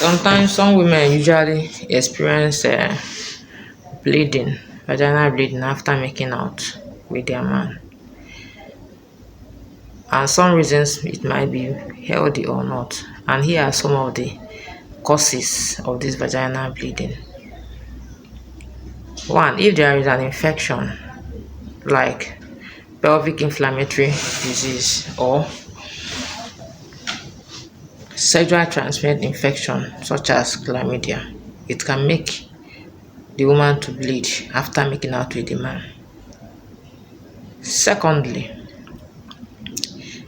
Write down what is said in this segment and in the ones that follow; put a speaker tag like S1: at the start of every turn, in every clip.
S1: Sometimes some women usually experience bleeding, vaginal bleeding after making out with their man. And some reasons it might be healthy or not. And here are some of the causes of this vaginal bleeding. One, if there is an infection like pelvic inflammatory disease or sexual transmitted infection such as chlamydia, it can make the woman to bleed after making out with the man. Secondly,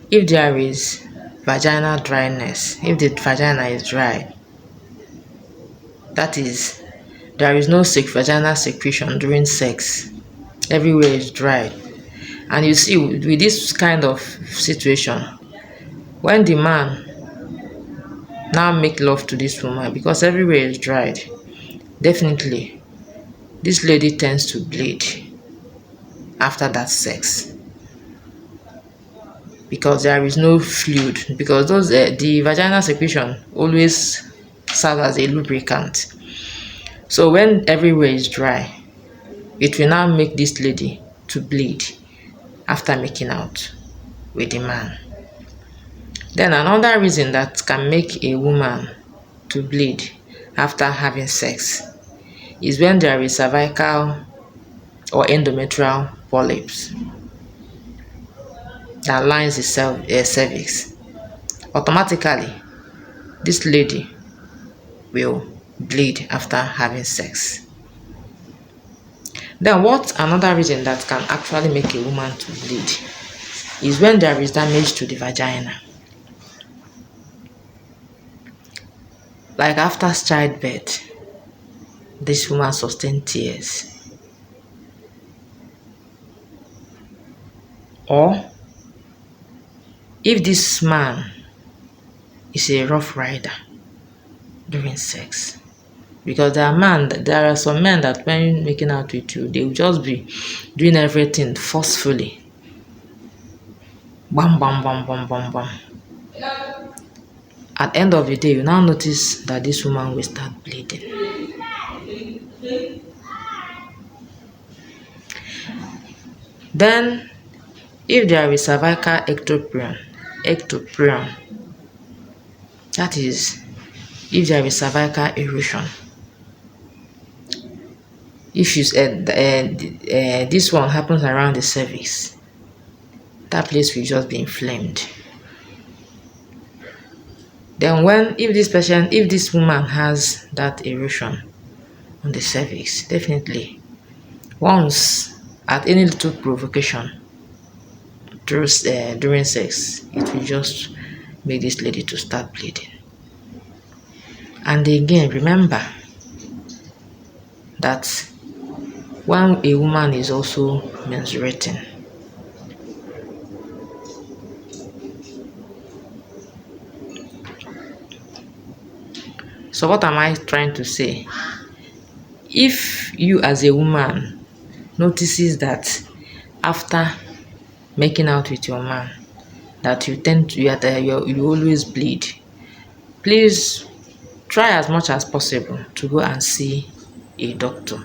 S1: if there is vaginal dryness, if the vagina is dry, that is, there is no vaginal secretion during sex, everywhere is dry, and you see with this kind of situation, when the man now make love to this woman, because everywhere is dried, definitely this lady tends to bleed after that sex, because there is no fluid, because those the vaginal secretion always serve as a lubricant. So when everywhere is dry, it will now make this lady to bleed after making out with the man. Then another reason that can make a woman to bleed after having sex is when there is cervical or endometrial polyps that lines the cervix. Automatically, this lady will bleed after having sex. Then what another reason that can actually make a woman to bleed is when there is damage to the vagina. Like after childbirth, this woman sustained tears. Or if this man is a rough rider during sex, because there are some men that when making out with you, they will just be doing everything forcefully. Bam, bam, bam, bam, bam, bam. At the end of the day, you now notice that this woman will start bleeding. Then, if there is cervical ectopion, that is, if there is cervical erosion, if you this one happens around the cervix, that place will just be inflamed. Then if this woman has that erosion on the cervix, definitely once at any little provocation during sex, it will just make this lady to start bleeding. And again, remember that when a woman is also menstruating, so what am I trying to say? If you as a woman notices that after making out with your man that you always bleed, please try as much as possible to go and see a doctor,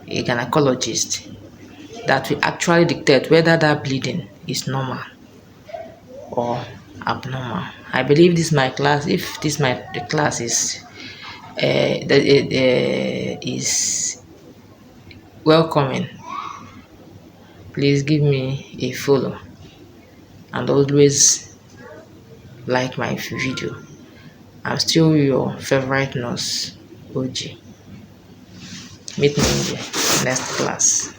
S1: a gynecologist, that will actually dictate whether that bleeding is normal or abnormal. I believe this my class. If this the class is is welcoming, please give me a follow and always like my video. I'm still your favorite nurse, OG. Meet me in the next class.